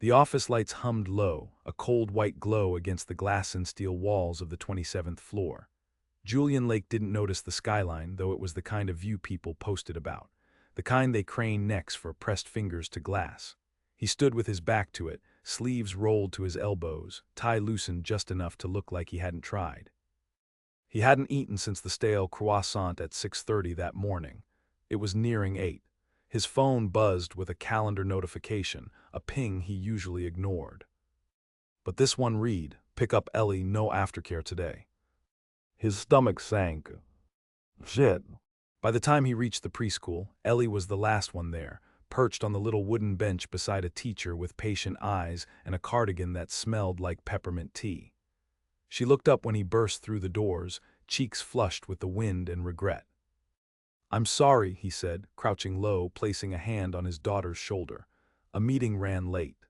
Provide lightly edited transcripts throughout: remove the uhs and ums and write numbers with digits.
The office lights hummed low, a cold white glow against the glass and steel walls of the 27th floor. Julian Lake didn't notice the skyline, though it was the kind of view people posted about, the kind they crane necks for pressed fingers to glass. He stood with his back to it, sleeves rolled to his elbows, tie loosened just enough to look like he hadn't tried. He hadn't eaten since the stale croissant at 6:30 that morning. It was nearing 8. His phone buzzed with a calendar notification, a ping he usually ignored. But this one read, "Pick up Ellie, no aftercare today." His stomach sank. Shit. By the time he reached the preschool, Ellie was the last one there, perched on the little wooden bench beside a teacher with patient eyes and a cardigan that smelled like peppermint tea. She looked up when he burst through the doors, cheeks flushed with the wind and regret. "I'm sorry," he said, crouching low, placing a hand on his daughter's shoulder. "A meeting ran late."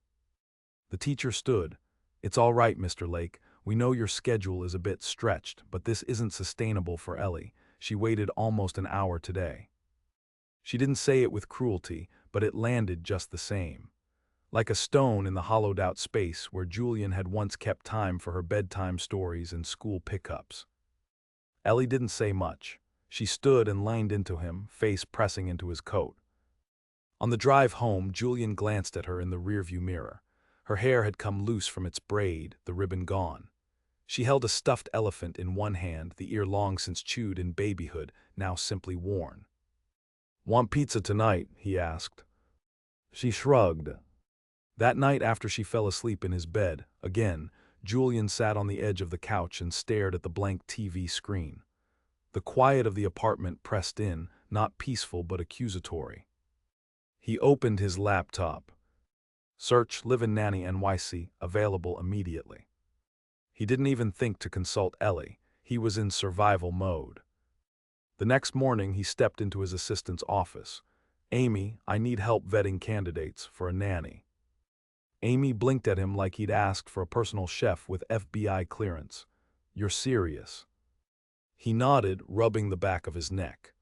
The teacher stood. "It's all right, Mr. Lake. We know your schedule is a bit stretched, but this isn't sustainable for Ellie. She waited almost an hour today." She didn't say it with cruelty, but it landed just the same. Like a stone in the hollowed-out space where Julian had once kept time for her bedtime stories and school pickups. Ellie didn't say much. She stood and leaned into him, face pressing into his coat. On the drive home, Julian glanced at her in the rearview mirror. Her hair had come loose from its braid, the ribbon gone. She held a stuffed elephant in one hand, the ear long since chewed in babyhood, now simply worn. "Want pizza tonight?" he asked. She shrugged. That night after she fell asleep in his bed, again, Julian sat on the edge of the couch and stared at the blank TV screen. The quiet of the apartment pressed in, not peaceful but accusatory. He opened his laptop. Search Live in Nanny NYC, available immediately. He didn't even think to consult Ellie. He was in survival mode. The next morning he stepped into his assistant's office. "Amy, I need help vetting candidates for a nanny." Amy blinked at him like he'd asked for a personal chef with FBI clearance. "You're serious?" He nodded, rubbing the back of his neck.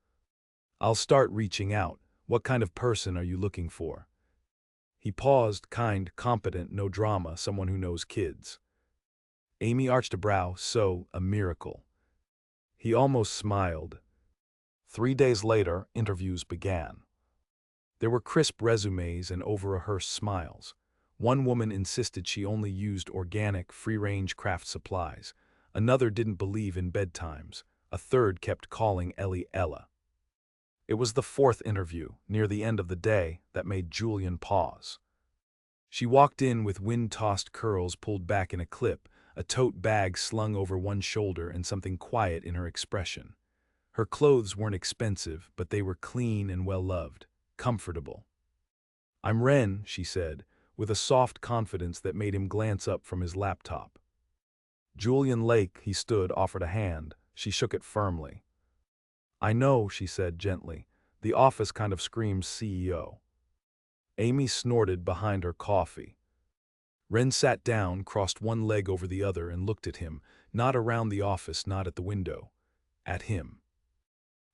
"I'll start reaching out. What kind of person are you looking for?" He paused, kind, competent, no drama, someone who knows kids. Amy arched a brow, so, a miracle. He almost smiled. 3 days later, interviews began. There were crisp resumes and over-rehearsed smiles. One woman insisted she only used organic, free-range craft supplies. Another didn't believe in bedtimes. A third kept calling Ellie Ella. It was the fourth interview, near the end of the day, that made Julian pause. She walked in with wind-tossed curls pulled back in a clip, a tote bag slung over one shoulder and something quiet in her expression. Her clothes weren't expensive, but they were clean and well-loved, comfortable. "I'm Ren," she said, with a soft confidence that made him glance up from his laptop. Julian Lake, he stood, offered a hand. She shook it firmly. "I know," she said gently. "The office kind of screams CEO." Amy snorted behind her coffee. Ren sat down, crossed one leg over the other, and looked at him, not around the office, not at the window. At him.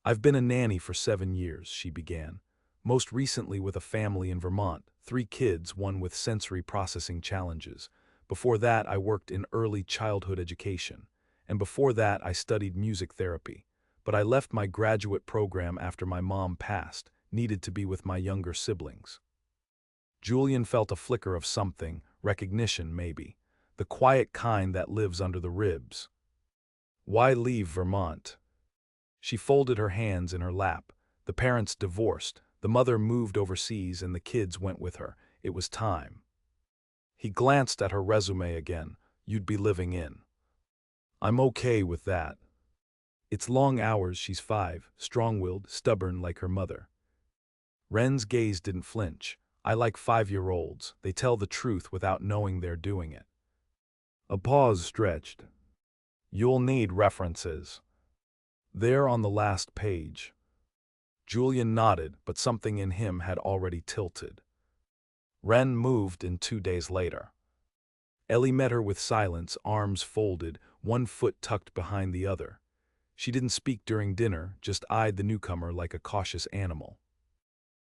"I've been a nanny for 7 years," she began. "Most recently with a family in Vermont, 3 kids, one with sensory processing challenges. Before that, I worked in early childhood education. And before that, I studied music therapy. But I left my graduate program after my mom passed, needed to be with my younger siblings." Julian felt a flicker of something, recognition maybe, the quiet kind that lives under the ribs. "Why leave Vermont?" She folded her hands in her lap. The parents divorced, the mother moved overseas, and the kids went with her. It was time. He glanced at her resume again. "You'd be living in." "I'm okay with that." "It's long hours." She's 5, strong-willed, stubborn like her mother. Ren's gaze didn't flinch. "I like 5-year-olds. They tell the truth without knowing they're doing it." A pause stretched. "You'll need references." "They're on the last page." Julian nodded, but something in him had already tilted. Ren moved in 2 days later. Ellie met her with silence, arms folded, one foot tucked behind the other. She didn't speak during dinner, just eyed the newcomer like a cautious animal.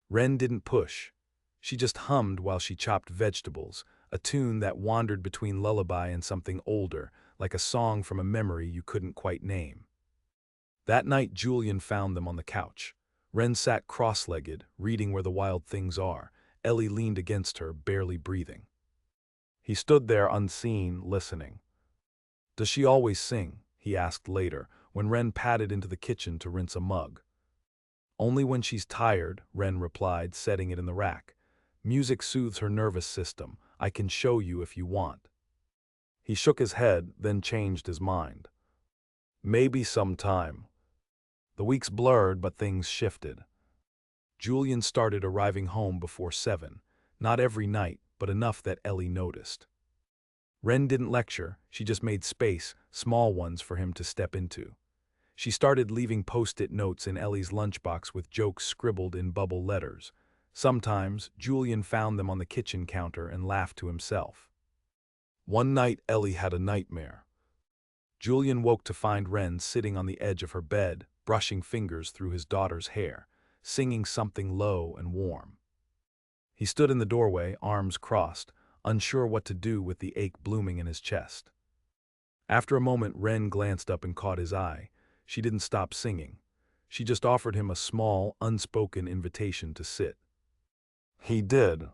Ren didn't push. She just hummed while she chopped vegetables, a tune that wandered between lullaby and something older, like a song from a memory you couldn't quite name. That night Julian found them on the couch. Wren sat cross-legged, reading Where the Wild Things Are. Ellie leaned against her, barely breathing. He stood there unseen, listening. "Does she always sing?" he asked later, when Wren padded into the kitchen to rinse a mug. "Only when she's tired," Wren replied, setting it in the rack. "Music soothes her nervous system. I can show you if you want." He shook his head, then changed his mind. "Maybe sometime." The weeks blurred, but things shifted. Julian started arriving home before 7, not every night, but enough that Ellie noticed. Wren didn't lecture, she just made space, small ones for him to step into. She started leaving post-it notes in Ellie's lunchbox with jokes scribbled in bubble letters. Sometimes, Julian found them on the kitchen counter and laughed to himself. One night, Ellie had a nightmare. Julian woke to find Wren sitting on the edge of her bed, brushing fingers through his daughter's hair, singing something low and warm. He stood in the doorway, arms crossed, unsure what to do with the ache blooming in his chest. After a moment, Wren glanced up and caught his eye. She didn't stop singing. She just offered him a small, unspoken invitation to sit. He did.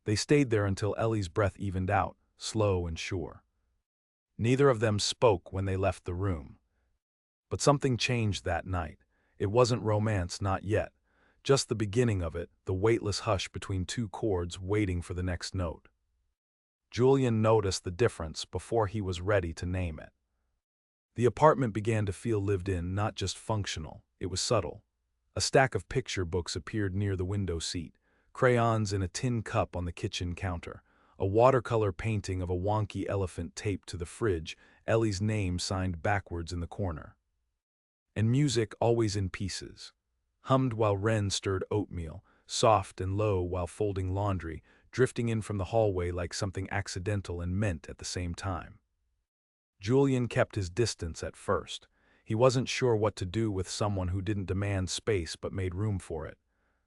They stayed there until Ellie's breath evened out, slow and sure. Neither of them spoke when they left the room. But something changed that night. It wasn't romance, not yet. Just the beginning of it, the weightless hush between two chords waiting for the next note. Julian noticed the difference before he was ready to name it. The apartment began to feel lived in, not just functional. It was subtle. A stack of picture books appeared near the window seat, crayons in a tin cup on the kitchen counter, a watercolor painting of a wonky elephant taped to the fridge, Ellie's name signed backwards in the corner. And music, always in pieces. Hummed while Wren stirred oatmeal, soft and low while folding laundry, drifting in from the hallway like something accidental and meant at the same time. Julian kept his distance at first. He wasn't sure what to do with someone who didn't demand space but made room for it.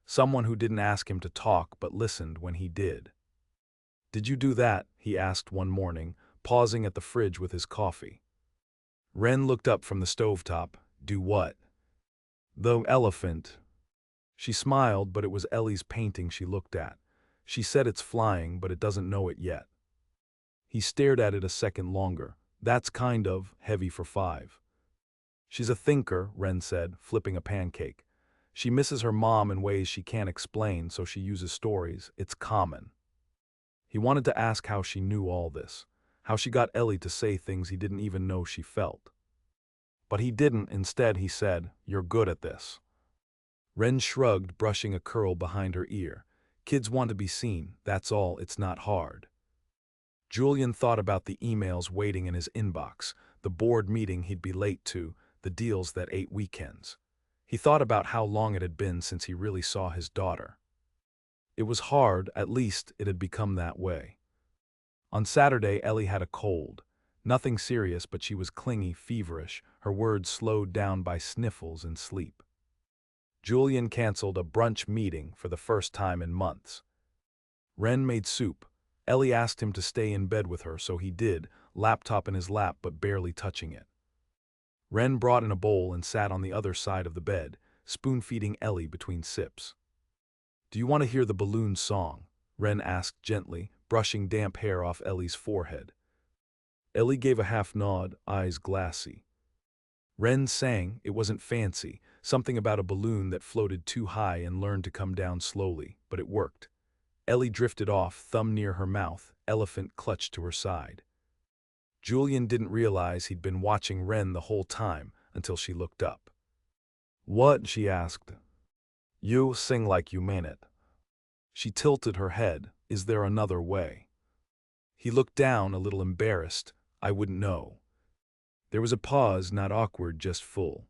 Someone who didn't ask him to talk but listened when he did. "Did you do that?" he asked one morning, pausing at the fridge with his coffee. Wren looked up from the stovetop. "Do what?" "The elephant." She smiled, but it was Ellie's painting she looked at. She said it's flying, but it doesn't know it yet. He stared at it a second longer. "That's kind of heavy for 5. "She's a thinker," Wren said, flipping a pancake. "She misses her mom in ways she can't explain, so she uses stories. It's common." He wanted to ask how she knew all this, how she got Ellie to say things he didn't even know she felt. But he didn't. Instead, he said, "You're good at this." Wren shrugged, brushing a curl behind her ear. "Kids want to be seen, that's all, it's not hard." Julian thought about the emails waiting in his inbox, the board meeting he'd be late to, the deals that ate weekends. He thought about how long it had been since he really saw his daughter. It was hard, at least it had become that way. On Saturday, Ellie had a cold. Nothing serious, but she was clingy, feverish, her words slowed down by sniffles and sleep. Julian canceled a brunch meeting for the first time in months. Wren made soup. Ellie asked him to stay in bed with her, so he did, laptop in his lap but barely touching it. Wren brought in a bowl and sat on the other side of the bed, spoon-feeding Ellie between sips. "Do you want to hear the balloon song?" Wren asked gently, brushing damp hair off Ellie's forehead. Ellie gave a half nod, eyes glassy. Wren sang. It wasn't fancy, something about a balloon that floated too high and learned to come down slowly, but it worked. Ellie drifted off, thumb near her mouth, elephant clutched to her side. Julian didn't realize he'd been watching Wren the whole time until she looked up. "What?" she asked. "You sing like you mean it." She tilted her head. "Is there another way?" He looked down, a little embarrassed. "I wouldn't know." There was a pause, not awkward, just full.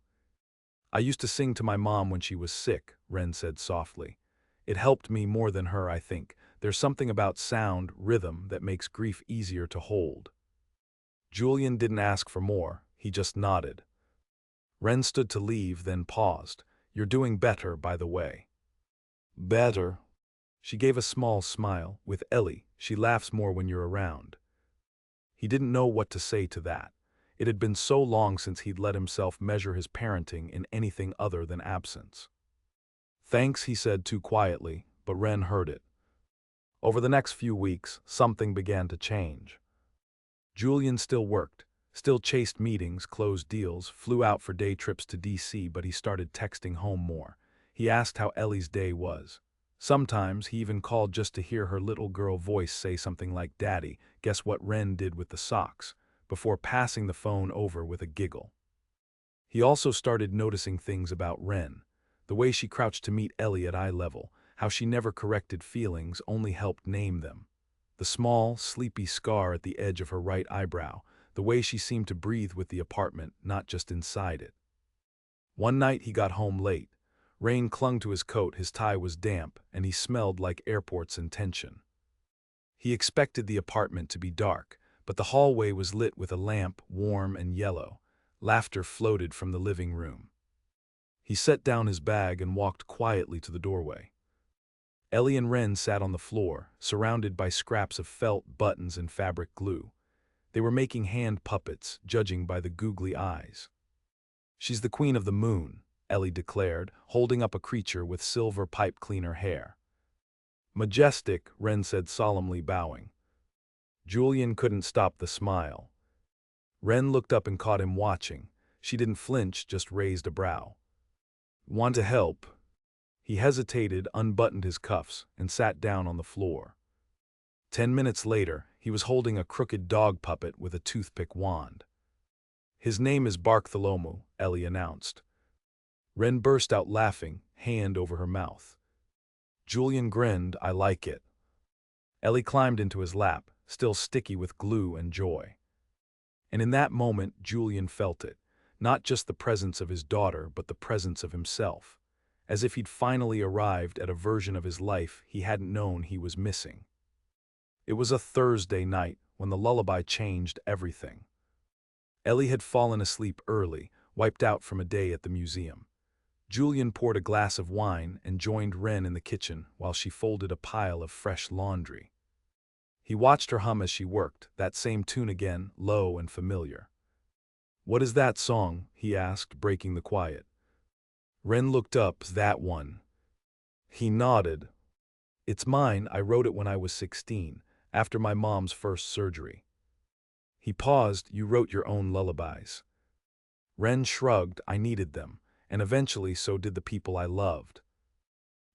"I used to sing to my mom when she was sick," Wren said softly. "It helped me more than her, I think. There's something about sound, rhythm, that makes grief easier to hold." Julian didn't ask for more, he just nodded. Wren stood to leave, then paused. "You're doing better, by the way." "Better?" She gave a small smile. "With Ellie, She laughs more when you're around." He didn't know what to say to that. It had been so long since he'd let himself measure his parenting in anything other than absence. "Thanks," he said too quietly, but Ren heard it. Over the next few weeks, something began to change. Julian still worked, still chased meetings, closed deals, flew out for day trips to DC, but he started texting home more. He asked how Ellie's day was. Sometimes he even called just to hear her little girl voice say something like, "Daddy, guess what Ren did with the socks?" before passing the phone over with a giggle. He also started noticing things about Ren. The way she crouched to meet Ellie at eye level, how she never corrected feelings, only helped name them. The small, sleepy scar at the edge of her right eyebrow, the way she seemed to breathe with the apartment, not just inside it. One night he got home late. Rain clung to his coat, his tie was damp, and he smelled like airports in tension. He expected the apartment to be dark, but the hallway was lit with a lamp, warm and yellow. Laughter floated from the living room. He set down his bag and walked quietly to the doorway. Ellie and Ren sat on the floor, surrounded by scraps of felt, buttons, and fabric glue. They were making hand puppets, judging by the googly eyes. "She's the queen of the moon," Ellie declared, holding up a creature with silver pipe cleaner hair. "Majestic," Ren said solemnly, bowing. Julian couldn't stop the smile. Ren looked up and caught him watching. She didn't flinch, just raised a brow. "Want to help?" He hesitated, unbuttoned his cuffs, and sat down on the floor. 10 minutes later, he was holding a crooked dog puppet with a toothpick wand. "His name is Bartholomew," Ellie announced. Ren burst out laughing, hand over her mouth. Julian grinned, "I like it." Ellie climbed into his lap, still sticky with glue and joy. And in that moment, Julian felt it. Not just the presence of his daughter, but the presence of himself. As if he'd finally arrived at a version of his life he hadn't known he was missing. It was a Thursday night when the lullaby changed everything. Ellie had fallen asleep early, wiped out from a day at the museum. Julian poured a glass of wine and joined Ren in the kitchen while she folded a pile of fresh laundry. He watched her hum as she worked, that same tune again, low and familiar. "What is that song?" he asked, breaking the quiet. Ren looked up. "That one." He nodded. "It's mine. I wrote it when I was 16, after my mom's first surgery." He paused. "You wrote your own lullabies." Ren shrugged. "I needed them, and eventually so did the people I loved."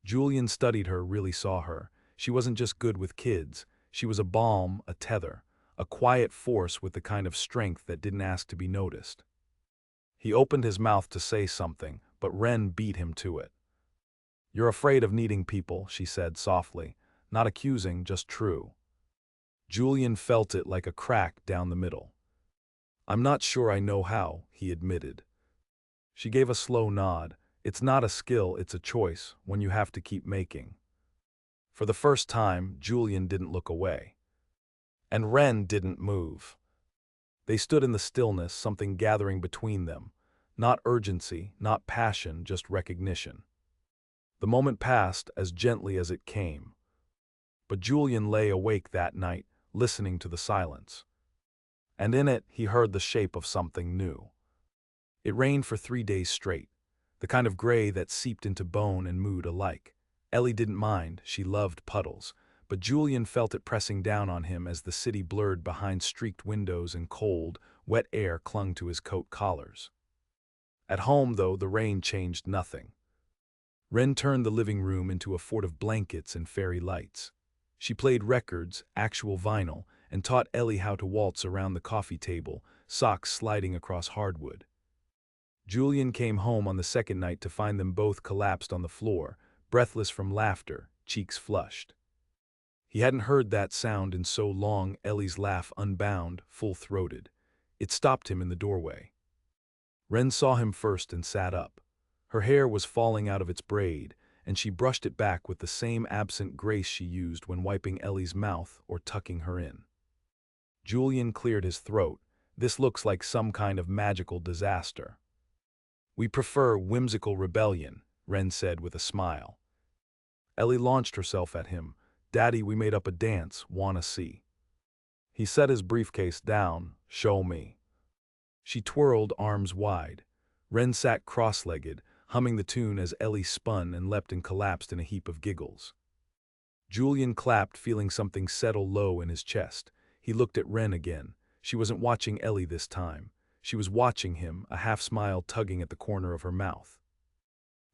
Julian studied her, really saw her. She wasn't just good with kids. She was a balm, a tether, a quiet force with the kind of strength that didn't ask to be noticed. He opened his mouth to say something, but Ren beat him to it. "You're afraid of needing people," she said softly, not accusing, just true. Julian felt it like a crack down the middle. "I'm not sure I know how," he admitted. She gave a slow nod. "It's not a skill, it's a choice, one you have to keep making." For the first time, Julian didn't look away. And Ren didn't move. They stood in the stillness, something gathering between them. Not urgency, not passion, just recognition. The moment passed as gently as it came. But Julian lay awake that night, listening to the silence. And in it, he heard the shape of something new. It rained for 3 days straight, the kind of gray that seeped into bone and mood alike. Ellie didn't mind, she loved puddles, but Julian felt it pressing down on him as the city blurred behind streaked windows and cold, wet air clung to his coat collars. At home, though, the rain changed nothing. Ren turned the living room into a fort of blankets and fairy lights. She played records, actual vinyl, and taught Ellie how to waltz around the coffee table, socks sliding across hardwood. Julian came home on the second night to find them both collapsed on the floor, breathless from laughter, cheeks flushed. He hadn't heard that sound in so long, Ellie's laugh unbound, full-throated. It stopped him in the doorway. Ren saw him first and sat up. Her hair was falling out of its braid, and she brushed it back with the same absent grace she used when wiping Ellie's mouth or tucking her in. Julian cleared his throat. "This looks like some kind of magical disaster." "We prefer whimsical rebellion," Ren said with a smile. Ellie launched herself at him. "Daddy, we made up a dance, wanna see?" He set his briefcase down. "Show me." She twirled, arms wide. Ren sat cross-legged, humming the tune as Ellie spun and leapt and collapsed in a heap of giggles. Julian clapped, feeling something settle low in his chest. He looked at Ren again. She wasn't watching Ellie this time. She was watching him, a half-smile tugging at the corner of her mouth.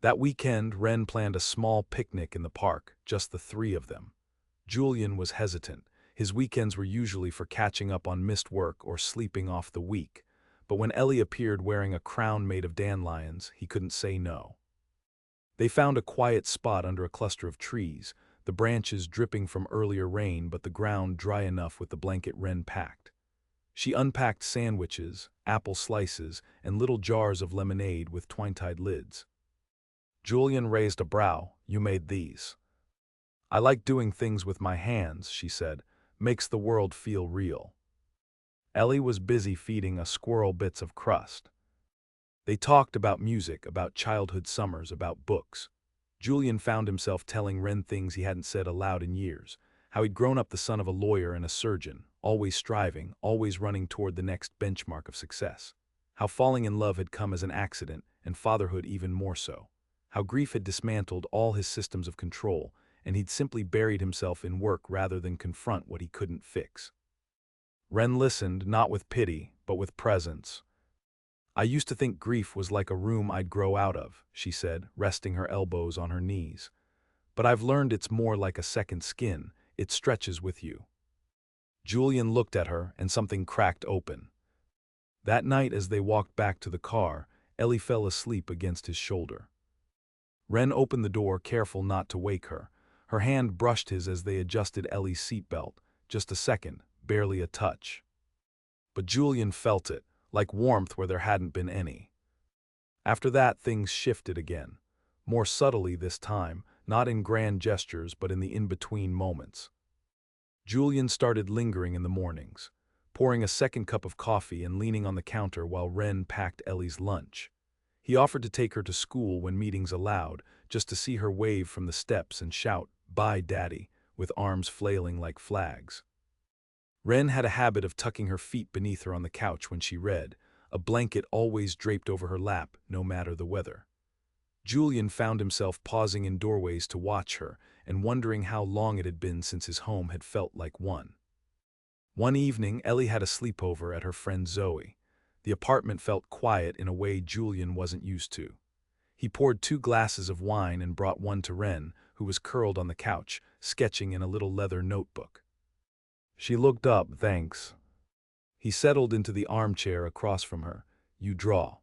That weekend, Ren planned a small picnic in the park, just the three of them. Julian was hesitant. His weekends were usually for catching up on missed work or sleeping off the week. But when Ellie appeared wearing a crown made of dandelions, he couldn't say no. They found a quiet spot under a cluster of trees, the branches dripping from earlier rain but the ground dry enough with the blanket Ren packed. She unpacked sandwiches, apple slices, and little jars of lemonade with twine-tied lids. Julian raised a brow. "You made these." "I like doing things with my hands," she said. "Makes the world feel real." Ellie was busy feeding a squirrel bits of crust. They talked about music, about childhood summers, about books. Julian found himself telling Ren things he hadn't said aloud in years, how he'd grown up the son of a lawyer and a surgeon, always striving, always running toward the next benchmark of success. How falling in love had come as an accident, and fatherhood even more so. How grief had dismantled all his systems of control, and he'd simply buried himself in work rather than confront what he couldn't fix. Ren listened, not with pity, but with presence. "I used to think grief was like a room I'd grow out of," she said, resting her elbows on her knees. "But I've learned it's more like a second skin. It stretches with you." Julian looked at her, and something cracked open. That night as they walked back to the car, Ellie fell asleep against his shoulder. Ren opened the door, careful not to wake her. Her hand brushed his as they adjusted Ellie's seatbelt. Just a second, barely a touch. But Julian felt it, like warmth where there hadn't been any. After that, things shifted again. More subtly this time, not in grand gestures but in the in-between moments. Julian started lingering in the mornings, pouring a second cup of coffee and leaning on the counter while Ren packed Ellie's lunch. He offered to take her to school when meetings allowed, just to see her wave from the steps and shout, "Bye, Daddy," with arms flailing like flags. Ren had a habit of tucking her feet beneath her on the couch when she read, a blanket always draped over her lap, no matter the weather. Julian found himself pausing in doorways to watch her and wondering how long it had been since his home had felt like one. One evening, Ellie had a sleepover at her friend Zoe. The apartment felt quiet in a way Julian wasn't used to. He poured 2 glasses of wine and brought one to Ren, who was curled on the couch, sketching in a little leather notebook. She looked up, "Thanks." He settled into the armchair across from her. "You draw."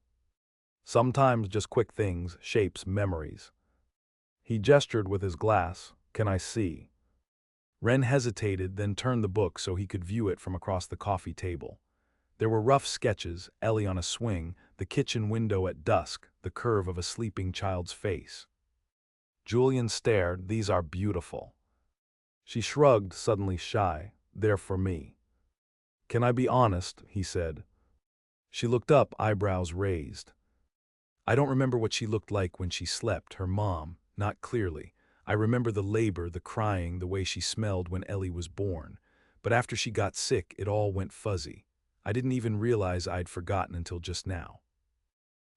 "Sometimes just quick things, shapes, memories." He gestured with his glass. "Can I see?" Ren hesitated, then turned the book so he could view it from across the coffee table. There were rough sketches, Ellie on a swing, the kitchen window at dusk, the curve of a sleeping child's face. Julian stared. "These are beautiful." She shrugged, suddenly shy. "They're for me." "Can I be honest?" he said. She looked up, eyebrows raised. "I don't remember what she looked like when she slept, her mom, not clearly. I remember the labor, the crying, the way she smelled when Ellie was born. But after she got sick, it all went fuzzy. I didn't even realize I'd forgotten until just now."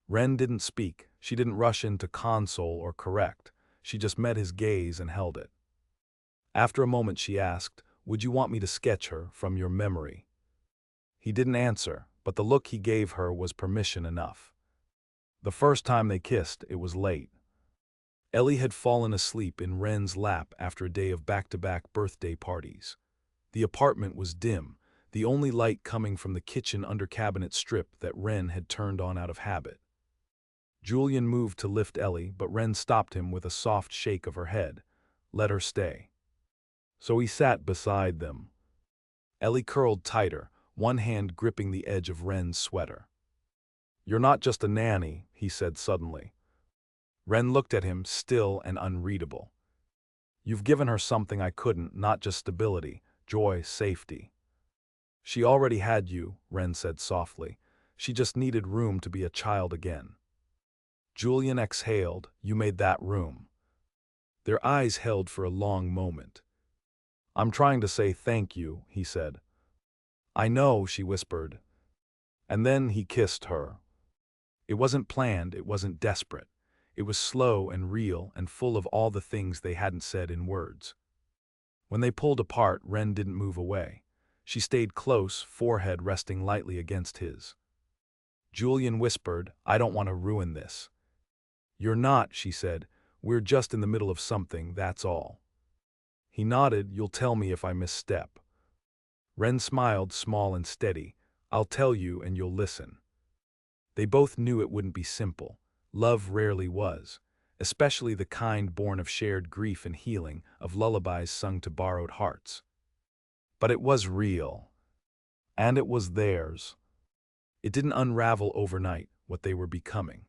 Ren didn't speak. She didn't rush in to console or correct. She just met his gaze and held it. After a moment she asked, "Would you want me to sketch her from your memory?" He didn't answer, but the look he gave her was permission enough. The first time they kissed, it was late. Ellie had fallen asleep in Ren's lap after a day of back-to-back birthday parties. The apartment was dim, the only light coming from the kitchen under-cabinet strip that Ren had turned on out of habit. Julian moved to lift Ellie, but Ren stopped him with a soft shake of her head. "Let her stay." So he sat beside them. Ellie curled tighter, one hand gripping the edge of Ren's sweater. "You're not just a nanny," he said suddenly. Ren looked at him, still and unreadable. "You've given her something I couldn't, not just stability, joy, safety." "She already had you," Ren said softly. "She just needed room to be a child again." Julian exhaled. "You made that room." Their eyes held for a long moment. I'm trying to say thank you, he said. I know, she whispered. And then he kissed her. It wasn't planned, it wasn't desperate. It was slow and real and full of all the things they hadn't said in words. When they pulled apart, Ren didn't move away. She stayed close, forehead resting lightly against his. Julian whispered, I don't want to ruin this. You're not, she said. We're just in the middle of something, that's all. He nodded, you'll tell me if I misstep. Ren smiled, small and steady. I'll tell you and you'll listen. They both knew it wouldn't be simple. Love rarely was, especially the kind born of shared grief and healing, of lullabies sung to borrowed hearts. But it was real. And it was theirs. It didn't unravel overnight, what they were becoming.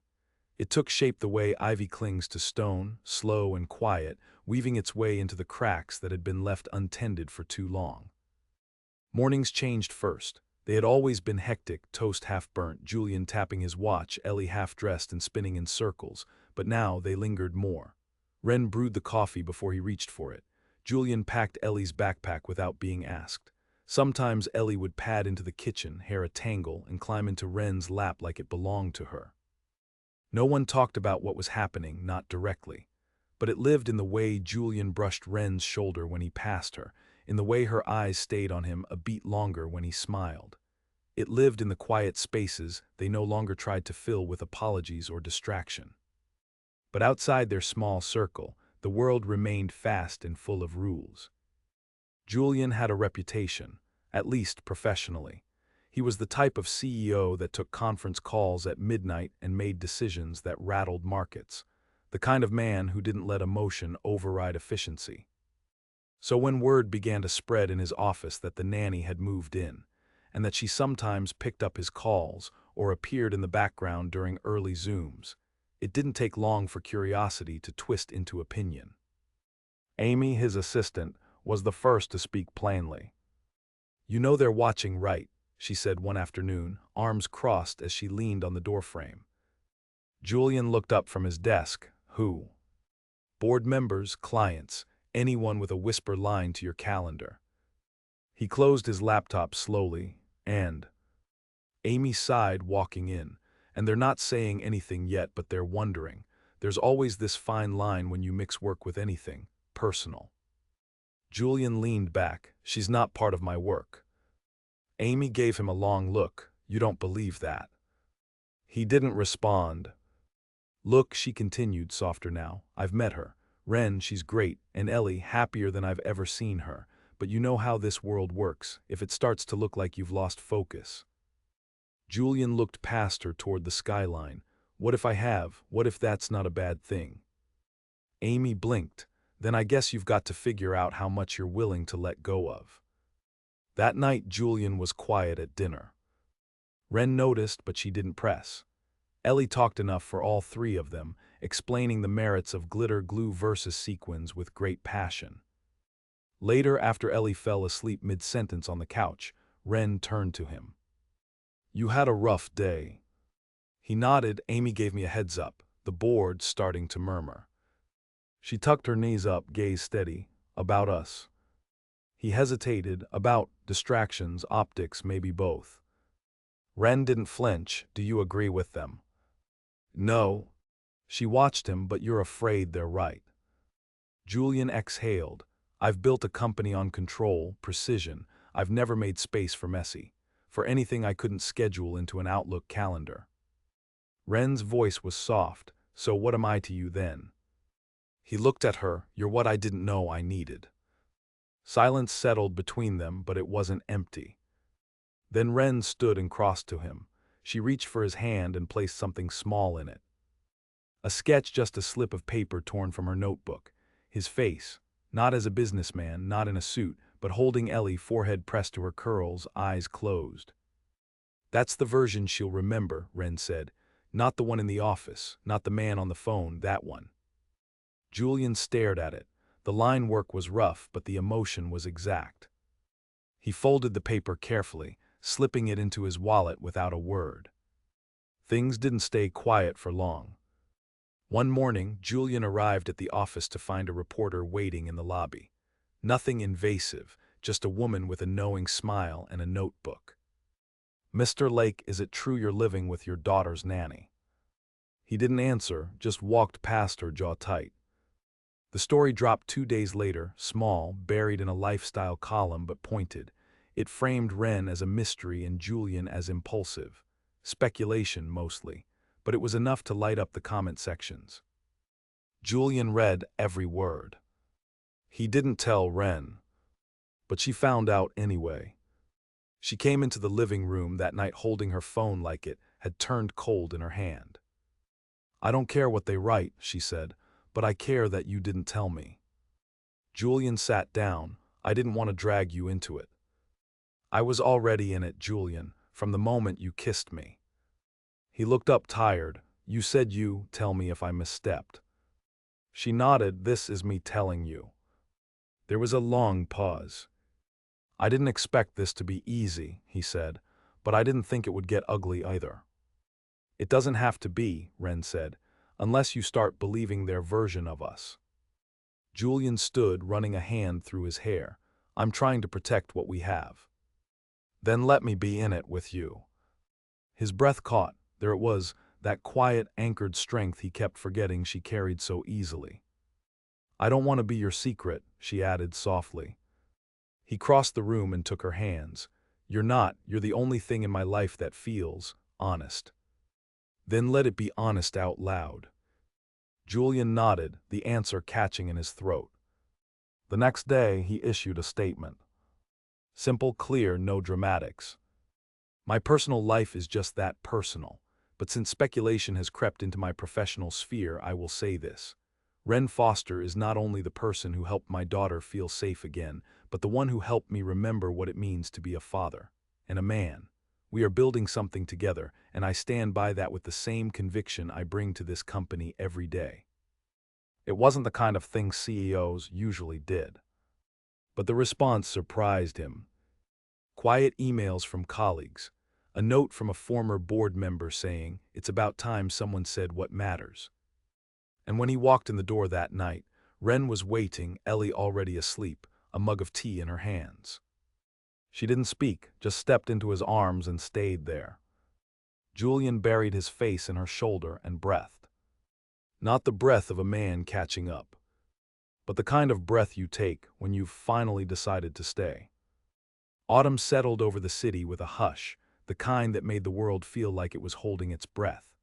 It took shape the way ivy clings to stone, slow and quiet, weaving its way into the cracks that had been left untended for too long. Mornings changed first. They had always been hectic, toast half-burnt, Julian tapping his watch, Ellie half-dressed and spinning in circles, but now they lingered more. Ren brewed the coffee before he reached for it. Julian packed Ellie's backpack without being asked. Sometimes Ellie would pad into the kitchen, hair a tangle, and climb into Ren's lap like it belonged to her. No one talked about what was happening, not directly. But it lived in the way Julian brushed Ren's shoulder when he passed her, in the way her eyes stayed on him a beat longer when he smiled. It lived in the quiet spaces they no longer tried to fill with apologies or distraction. But outside their small circle, the world remained fast and full of rules. Julian had a reputation, at least professionally. He was the type of CEO that took conference calls at midnight and made decisions that rattled markets, the kind of man who didn't let emotion override efficiency. So when word began to spread in his office that the nanny had moved in, and that she sometimes picked up his calls or appeared in the background during early Zooms, it didn't take long for curiosity to twist into opinion. Amy, his assistant, was the first to speak plainly. You know they're watching, right? She said one afternoon, arms crossed as she leaned on the doorframe. Julian looked up from his desk. Who? Board members, clients, anyone with a whisper line to your calendar. He closed his laptop slowly, and Amy sighed, walking in. And they're not saying anything yet, but they're wondering. There's always this fine line when you mix work with anything personal. Julian leaned back. She's not part of my work. Amy gave him a long look. You don't believe that? He didn't respond. Look, she continued, softer now. I've met her. Ren, she's great, and Ellie, happier than I've ever seen her. But you know how this world works, if it starts to look like you've lost focus. Julian looked past her toward the skyline. What if I have? What if that's not a bad thing? Amy blinked. Then I guess you've got to figure out how much you're willing to let go of. That night, Julian was quiet at dinner. Ren noticed, but she didn't press. Ellie talked enough for all three of them, explaining the merits of glitter glue versus sequins with great passion. Later, after Ellie fell asleep mid-sentence on the couch, Ren turned to him. You had a rough day. He nodded. Amy gave me a heads up, the board starting to murmur. She tucked her knees up, gaze steady. About us. He hesitated. About distractions, optics, maybe both. Ren didn't flinch. Do you agree with them? No. She watched him, but you're afraid they're right. Julian exhaled. I've built a company on control, precision. I've never made space for messy, for anything I couldn't schedule into an Outlook calendar. Ren's voice was soft. So what am I to you then? He looked at her. You're what I didn't know I needed. Silence settled between them, but it wasn't empty. Then Ren stood and crossed to him. She reached for his hand and placed something small in it. A sketch, just a slip of paper torn from her notebook. His face, not as a businessman, not in a suit, but holding Ellie, forehead pressed to her curls, eyes closed. That's the version she'll remember, Ren said. Not the one in the office, not the man on the phone, that one. Julian stared at it. The line work was rough, but the emotion was exact. He folded the paper carefully, slipping it into his wallet without a word. Things didn't stay quiet for long. One morning, Julian arrived at the office to find a reporter waiting in the lobby. Nothing invasive, just a woman with a knowing smile and a notebook. "Mr. Lake, is it true you're living with your daughter's nanny?" He didn't answer, just walked past her, jaw tight. The story dropped 2 days later, small, buried in a lifestyle column but pointed. It framed Wren as a mystery and Julian as impulsive. Speculation, mostly, but it was enough to light up the comment sections. Julian read every word. He didn't tell Wren, but she found out anyway. She came into the living room that night holding her phone like it had turned cold in her hand. "I don't care what they write," she said, "but I care that you didn't tell me." Julian sat down. "I didn't want to drag you into it." "I was already in it, Julian, from the moment you kissed me." He looked up tired. "You said you tell me if I misstepped." She nodded. "This is me telling you." There was a long pause. "I didn't expect this to be easy," he said, "but I didn't think it would get ugly either." "It doesn't have to be," Wren said, "unless you start believing their version of us." Julian stood, running a hand through his hair. "I'm trying to protect what we have." "Then let me be in it with you." His breath caught. There it was, that quiet, anchored strength he kept forgetting she carried so easily. "I don't want to be your secret," she added softly. He crossed the room and took her hands. "You're not. You're the only thing in my life that feels honest." "Then let it be honest out loud." Julian nodded, the answer catching in his throat. The next day, he issued a statement. Simple, clear, no dramatics. "My personal life is just that, personal. But since speculation has crept into my professional sphere, I will say this. Wren Foster is not only the person who helped my daughter feel safe again, but the one who helped me remember what it means to be a father and a man. We are building something together, and I stand by that with the same conviction I bring to this company every day." It wasn't the kind of thing CEOs usually did. But the response surprised him. Quiet emails from colleagues, a note from a former board member saying, "It's about time someone said what matters." And when he walked in the door that night, Wren was waiting, Ellie already asleep, a mug of tea in her hands. She didn't speak, just stepped into his arms and stayed there. Julian buried his face in her shoulder and breathed. Not the breath of a man catching up, but the kind of breath you take when you've finally decided to stay. Autumn settled over the city with a hush, the kind that made the world feel like it was holding its breath.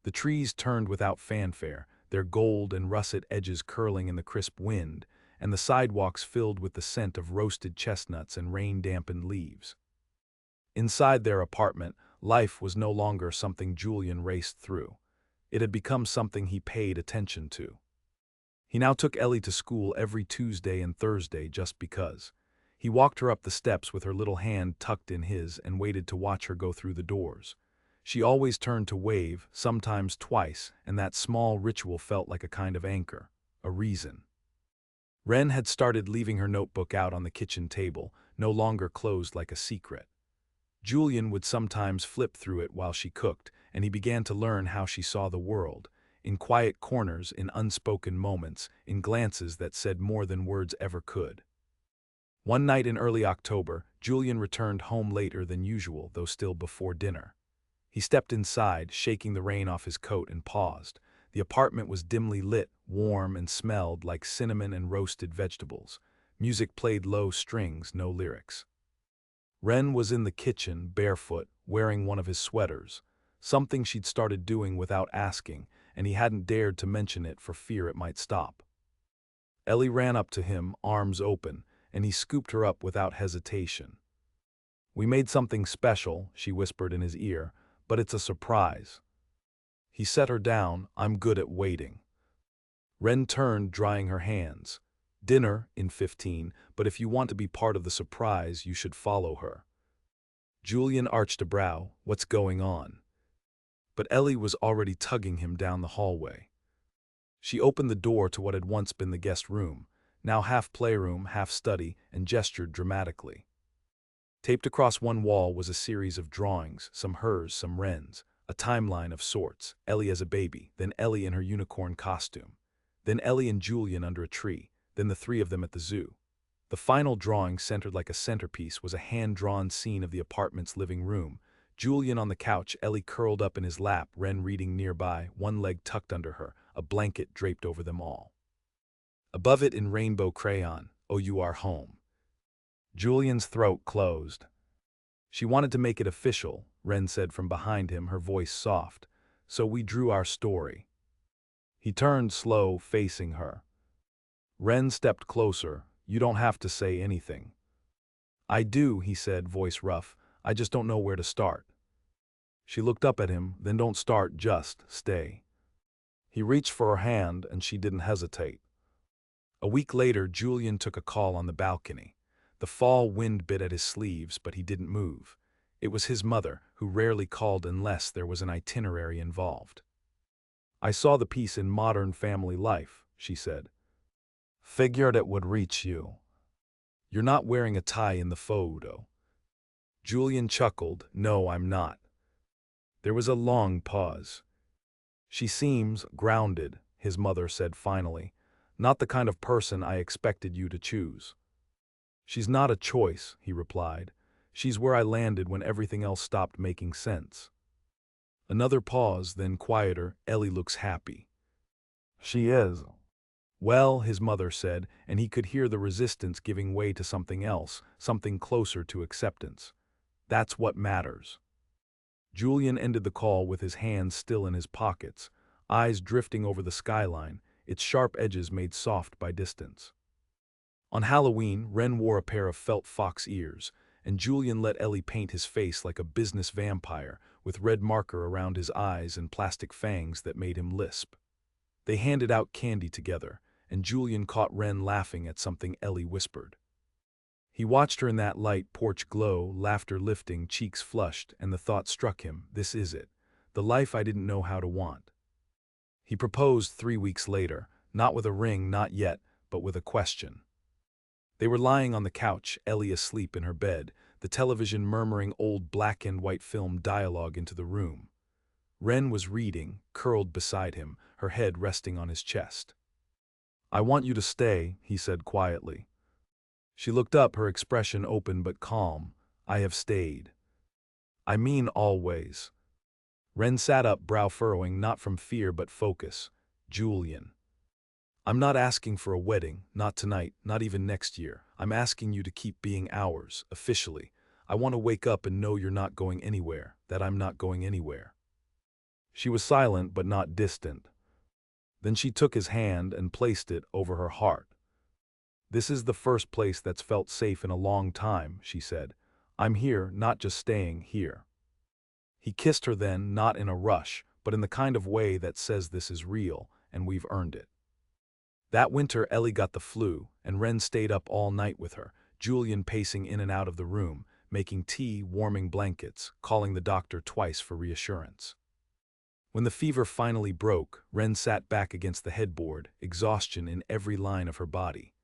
The trees turned without fanfare, their gold and russet edges curling in the crisp wind, and the sidewalks filled with the scent of roasted chestnuts and rain-dampened leaves. Inside their apartment, life was no longer something Julian raced through. It had become something he paid attention to. He now took Ellie to school every Tuesday and Thursday just because. He walked her up the steps with her little hand tucked in his and waited to watch her go through the doors. She always turned to wave, sometimes twice, and that small ritual felt like a kind of anchor, a reason. Wren had started leaving her notebook out on the kitchen table, no longer closed like a secret. Julian would sometimes flip through it while she cooked, and he began to learn how she saw the world, in quiet corners, in unspoken moments, in glances that said more than words ever could. One night in early October, Julian returned home later than usual, though still before dinner. He stepped inside, shaking the rain off his coat, and paused. The apartment was dimly lit, warm, and smelled like cinnamon and roasted vegetables. Music played low strings, no lyrics. Wren was in the kitchen, barefoot, wearing one of his sweaters, something she'd started doing without asking, and he hadn't dared to mention it for fear it might stop. Ellie ran up to him, arms open, and he scooped her up without hesitation. "We made something special," she whispered in his ear, "but it's a surprise." He set her down. "I'm good at waiting." Wren turned, drying her hands. "Dinner in 15, but if you want to be part of the surprise, you should follow her." Julian arched a brow. What's going on? But Ellie was already tugging him down the hallway. She opened the door to what had once been the guest room, now half playroom, half study, and gestured dramatically. Taped across one wall was a series of drawings, some hers, some Wren's, a timeline of sorts, Ellie as a baby, then Ellie in her unicorn costume, then Ellie and Julian under a tree, then the three of them at the zoo. The final drawing, centered like a centerpiece, was a hand-drawn scene of the apartment's living room. Julian on the couch, Ellie curled up in his lap, Ren reading nearby, one leg tucked under her, a blanket draped over them all. Above it in rainbow crayon, "Oh, you are home." Julian's throat closed. "She wanted to make it official," Ren said from behind him, her voice soft. "So we drew our story." He turned slow, facing her. Ren stepped closer. "You don't have to say anything." "I do," he said, voice rough. "I just don't know where to start." She looked up at him. "Then don't start, just stay." He reached for her hand, and she didn't hesitate. A week later, Julian took a call on the balcony. The fall wind bit at his sleeves, but he didn't move. It was his mother, who rarely called unless there was an itinerary involved. "I saw the piece in Modern Family Life," she said. "Figured it would reach you. You're not wearing a tie in the photo." Julian chuckled. "No, I'm not." There was a long pause. "She seems grounded," his mother said finally. "Not the kind of person I expected you to choose." "She's not a choice," he replied. "She's where I landed when everything else stopped making sense." Another pause, then quieter. "Ellie looks happy." "She is." "Well," his mother said, and he could hear the resistance giving way to something else, something closer to acceptance. "That's what matters." Julian ended the call with his hands still in his pockets, eyes drifting over the skyline, its sharp edges made soft by distance. On Halloween, Ren wore a pair of felt fox ears, and Julian let Ellie paint his face like a business vampire, with red marker around his eyes and plastic fangs that made him lisp. They handed out candy together, and Julian caught Ren laughing at something Ellie whispered. He watched her in that light porch glow, laughter lifting, cheeks flushed, and the thought struck him, this is it, the life I didn't know how to want. He proposed 3 weeks later, not with a ring, not yet, but with a question. They were lying on the couch, Ellie asleep in her bed, the television murmuring old black and white film dialogue into the room. Ren was reading, curled beside him, her head resting on his chest. "I want you to stay," he said quietly. She looked up, her expression open but calm. "I have stayed." "I mean always." Ren sat up, brow furrowing, not from fear but focus. "Julian. I'm not asking for a wedding, not tonight, not even next year. I'm asking you to keep being ours, officially. I want to wake up and know you're not going anywhere, that I'm not going anywhere." She was silent but not distant. Then she took his hand and placed it over her heart. "This is the first place that's felt safe in a long time," she said. "I'm here, not just staying here." He kissed her then, not in a rush, but in the kind of way that says this is real, and we've earned it. That winter, Ellie got the flu, and Ren stayed up all night with her, Julian pacing in and out of the room, making tea, warming blankets, calling the doctor twice for reassurance. When the fever finally broke, Ren sat back against the headboard, exhaustion in every line of her body.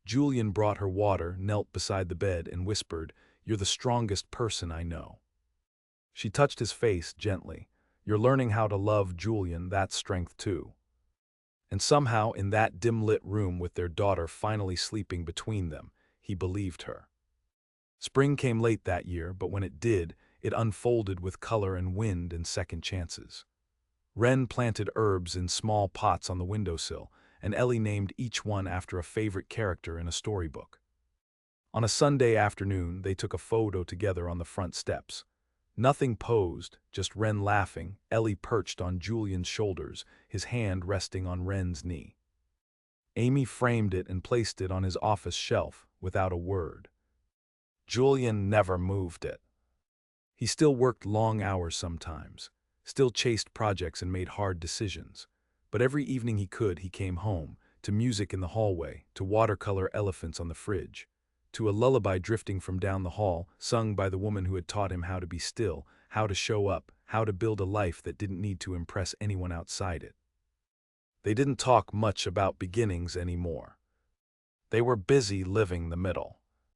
Julian brought her water, knelt beside the bed, and whispered, "You're the strongest person I know." She touched his face gently. "You're learning how to love, Julian, that's strength too." And somehow, in that dim-lit room with their daughter finally sleeping between them, he believed her. Spring came late that year, but when it did, it unfolded with color and wind and second chances. Ren planted herbs in small pots on the windowsill, and Ellie named each one after a favorite character in a storybook. On a Sunday afternoon, they took a photo together on the front steps. Nothing posed, just Ren laughing, Ellie perched on Julian's shoulders, his hand resting on Ren's knee. Amy framed it and placed it on his office shelf, without a word. Julian never moved it. He still worked long hours sometimes, still chased projects and made hard decisions. But every evening he could, he came home, to music in the hallway, to watercolor elephants on the fridge, to a lullaby drifting from down the hall, sung by the woman who had taught him how to be still, how to show up, how to build a life that didn't need to impress anyone outside it. They didn't talk much about beginnings anymore. They were busy living the middle.